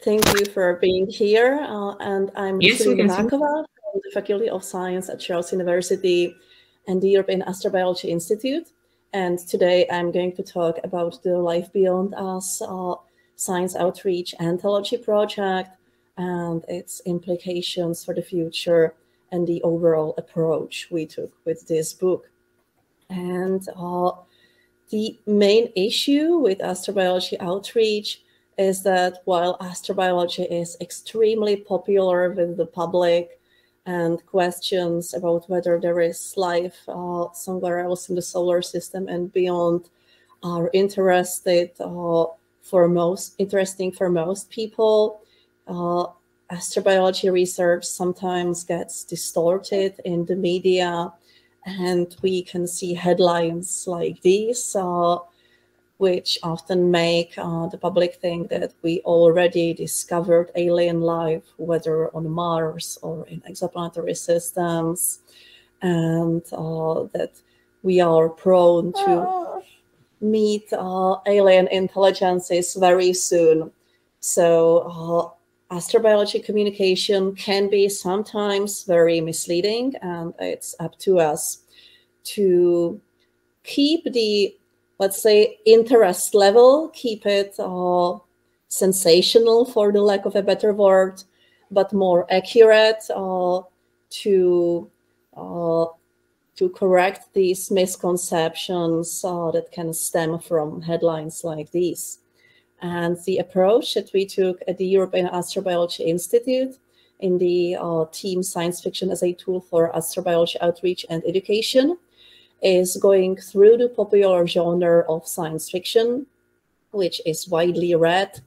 Thank you for being here. And I'm Nováková from the Faculty of Science at Charles University and the European Astrobiology Institute. And today I'm going to talk about the Life Beyond Us Science Outreach Anthology project and its implications for the future and the overall approach we took with this book. And the main issue with astrobiology outreach is that while astrobiology is extremely popular with the public and questions about whether there is life somewhere else in the solar system and beyond are interesting for most people, astrobiology research sometimes gets distorted in the media, and we can see headlines like these, which often make the public think that we already discovered alien life, whether on Mars or in exoplanetary systems, and that we are prone to meet alien intelligences very soon. So astrobiology communication can be sometimes very misleading, and it's up to us to keep the, let's say, interest level, keep it sensational, for the lack of a better word, but more accurate to correct these misconceptions that can stem from headlines like these. And the approach that we took at the European Astrobiology Institute in the team Science Fiction as a Tool for Astrobiology Outreach and Education is going through the popular genre of science fiction, which is widely read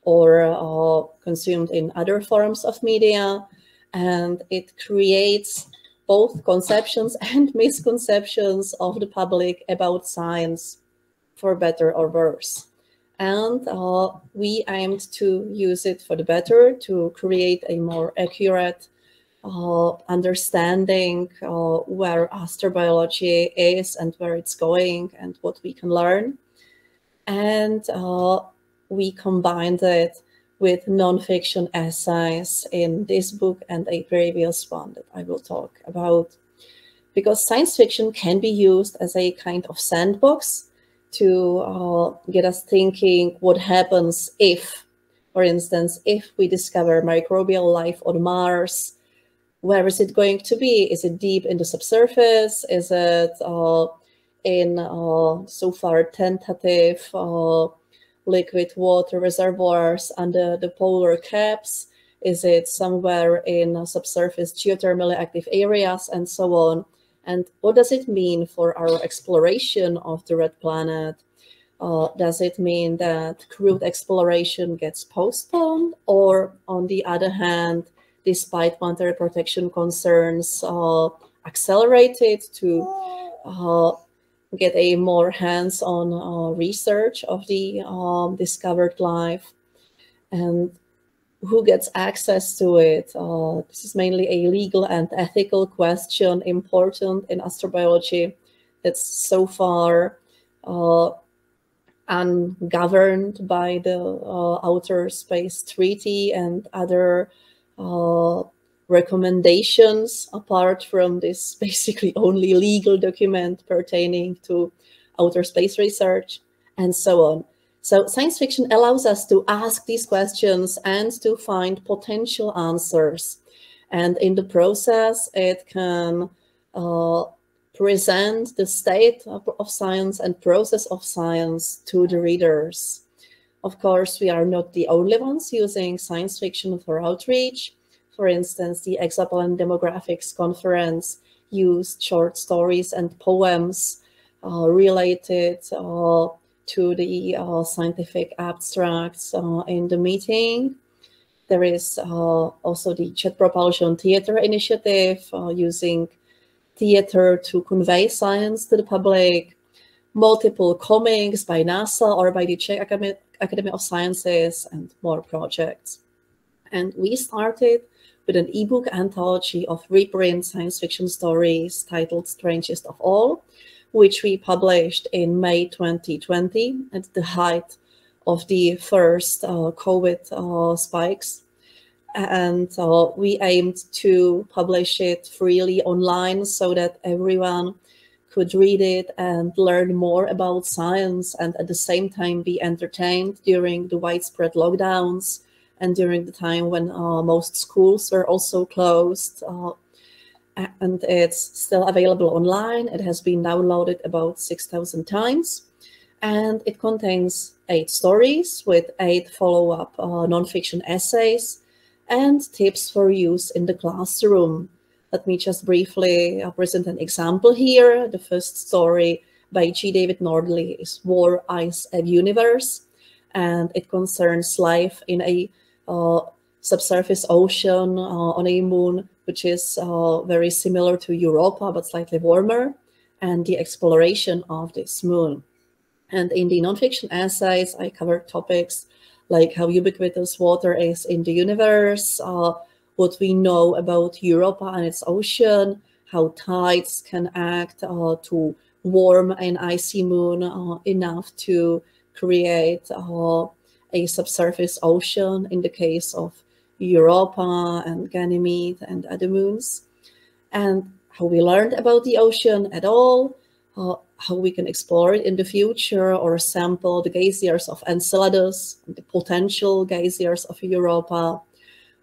or consumed in other forms of media, and it creates both conceptions and misconceptions of the public about science, for better or worse. And we aimed to use it for the better, to create a more accurate understanding where astrobiology is and where it's going and what we can learn. And we combined it with nonfiction essays in this book and a previous one that I will talk about. Because science fiction can be used as a kind of sandbox to get us thinking what happens if, for instance, if we discover microbial life on Mars. Where is it going to be? Is it deep in the subsurface? Is it in so far tentative liquid water reservoirs under the polar caps? Is it somewhere in subsurface geothermally active areas, and so on? And what does it mean for our exploration of the red planet? Does it mean that crewed exploration gets postponed, or on the other hand, despite planetary protection concerns, accelerated to get a more hands-on research of the discovered life? And who gets access to it? This is mainly a legal and ethical question, important in astrobiology, that's so far ungoverned by the Outer Space Treaty and other recommendations, apart from this basically only legal document pertaining to outer space research, and so on. So science fiction allows us to ask these questions and to find potential answers. And in the process, it can present the state of science and process of science to the readers. Of course, we are not the only ones using science fiction for outreach. For instance, the Exoplanet Demographics Conference used short stories and poems related to the scientific abstracts in the meeting. There is also the Jet Propulsion Theater Initiative, using theater to convey science to the public, multiple comics by NASA or by the Czech Academy of Sciences, and more projects. And we started with an ebook anthology of reprint science fiction stories titled Strangest of All, which we published in May 2020 at the height of the first COVID spikes. And we aimed to publish it freely online so that everyone could read it and learn more about science, and at the same time be entertained during the widespread lockdowns and during the time when most schools were also closed. And it's still available online. It has been downloaded about 6,000 times. And it contains 8 stories with 8 follow-up nonfiction essays and tips for use in the classroom. Let me just briefly present an example here. The first story by G. David Nordley is War, Ice, and Universe, and it concerns life in a subsurface ocean on a moon, which is very similar to Europa, but slightly warmer, and the exploration of this moon. And in the nonfiction essays, I covered topics like how ubiquitous water is in the universe, what we know about Europa and its ocean, how tides can act to warm an icy moon enough to create a subsurface ocean in the case of Europa and Ganymede and other moons, and how we learned about the ocean at all, how we can explore it in the future or sample the geysers of Enceladus, the potential geysers of Europa,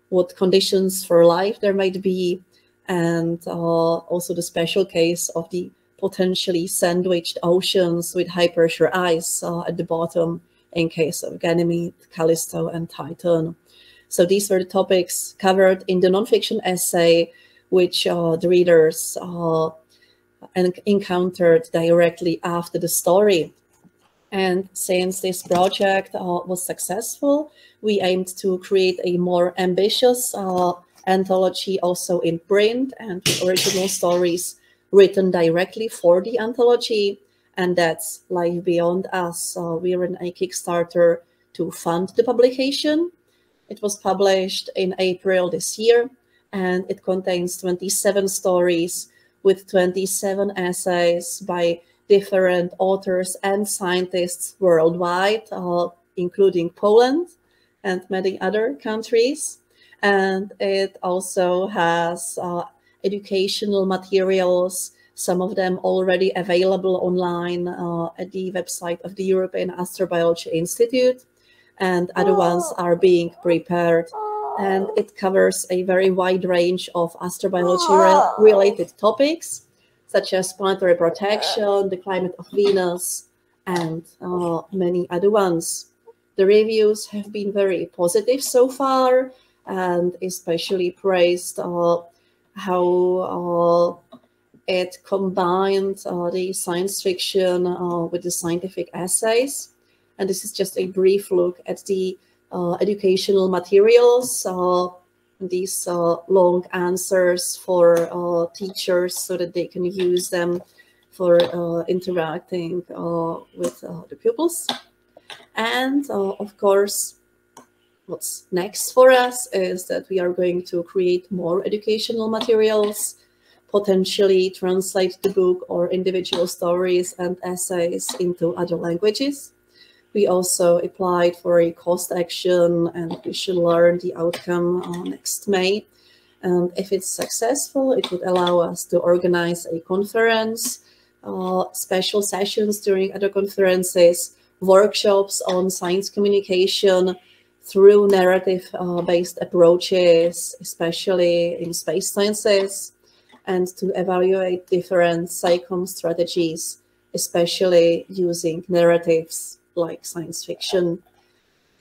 what conditions for life there might be, and also the special case of the potentially sandwiched oceans with high pressure ice at the bottom in case of Ganymede, Callisto, and Titan. So these were the topics covered in the nonfiction essay, which the readers encountered directly after the story. And since this project was successful, we aimed to create a more ambitious anthology also in print and original stories written directly for the anthology. And that's Life Beyond Us. We ran a Kickstarter to fund the publication. It was published in April this year, and it contains 27 stories with 27 essays by different authors and scientists worldwide, including Poland and many other countries. And it also has educational materials, some of them already available online at the website of the European Astrobiology Institute, and other ones are being prepared. And it covers a very wide range of astrobiology-related topics, such as planetary protection, the climate of Venus, and many other ones. The reviews have been very positive so far, and especially praised how it combined the science fiction with the scientific essays. And this is just a brief look at the educational materials, these long answers for teachers so that they can use them for interacting with the pupils. And of course, what's next for us is that we are going to create more educational materials, potentially translate the book or individual stories and essays into other languages. We also applied for a cost action, and we should learn the outcome next May. And if it's successful, it would allow us to organize a conference, special sessions during other conferences, workshops on science communication through narrative-based approaches, especially in space sciences, and to evaluate different SciComm strategies, especially using narratives like science fiction.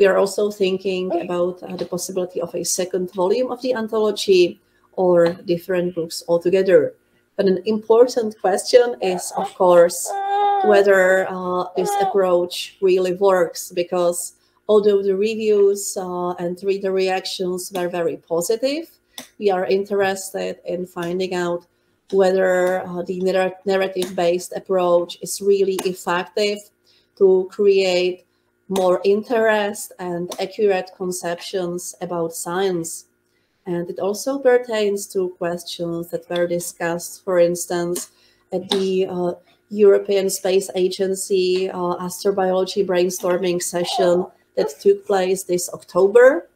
We are also thinking about the possibility of a second volume of the anthology or different books altogether. But an important question is, of course, whether this approach really works, because although the reviews and reader reactions were very positive, we are interested in finding out whether the narrative-based approach is really effective to create more interest and accurate conceptions about science. And it also pertains to questions that were discussed, for instance, at the European Space Agency astrobiology brainstorming session that took place this October,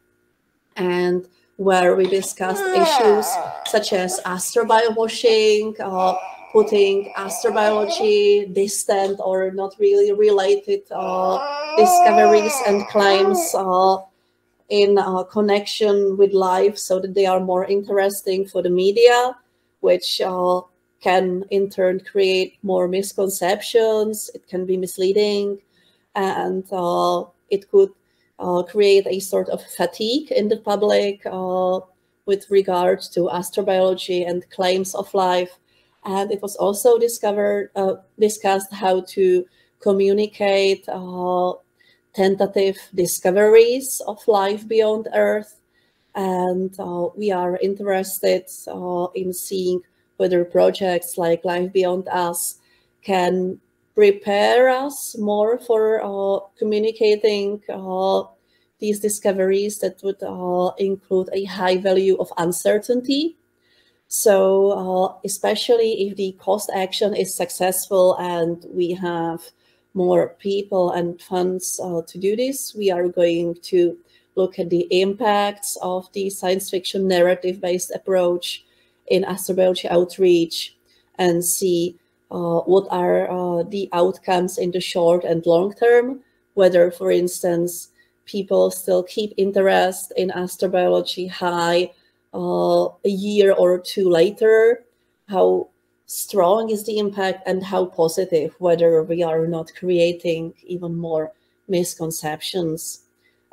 and where we discussed issues such as astrobiowashing, putting astrobiology distant or not really related discoveries and claims in connection with life, so that they are more interesting for the media, which can in turn create more misconceptions. It can be misleading, and it could create a sort of fatigue in the public with regard to astrobiology and claims of life. And it was also discussed how to communicate tentative discoveries of life beyond Earth. And we are interested in seeing whether projects like Life Beyond Us can prepare us more for communicating these discoveries that would include a high value of uncertainty. So especially if the cost action is successful and we have more people and funds to do this, we are going to look at the impacts of the science fiction narrative-based approach in astrobiology outreach and see what are the outcomes in the short and long term, whether, for instance, people still keep interest in astrobiology high a year or two later, how strong is the impact, and how positive, whether we are not creating even more misconceptions.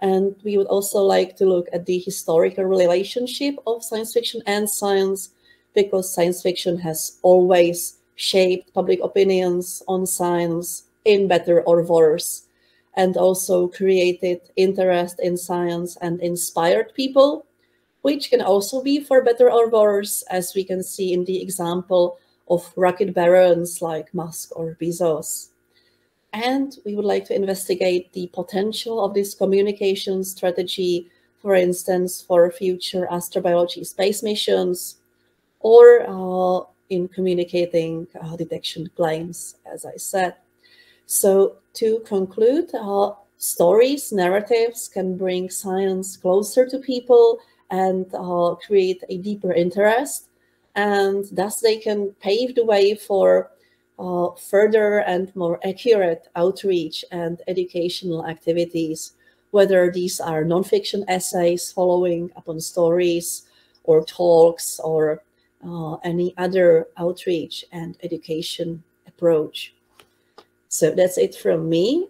And we would also like to look at the historical relationship of science fiction and science, because science fiction has always shaped public opinions on science in better or worse, and also created interest in science and inspired people, which can also be for better or worse, as we can see in the example of rocket barons like Musk or Bezos. And we would like to investigate the potential of this communication strategy, for instance, for future astrobiology space missions, or in communicating detection claims, as I said. So to conclude, stories, narratives can bring science closer to people and create a deeper interest, and thus they can pave the way for further and more accurate outreach and educational activities, whether these are nonfiction essays following upon stories or talks or any other outreach and education approach. So that's it from me.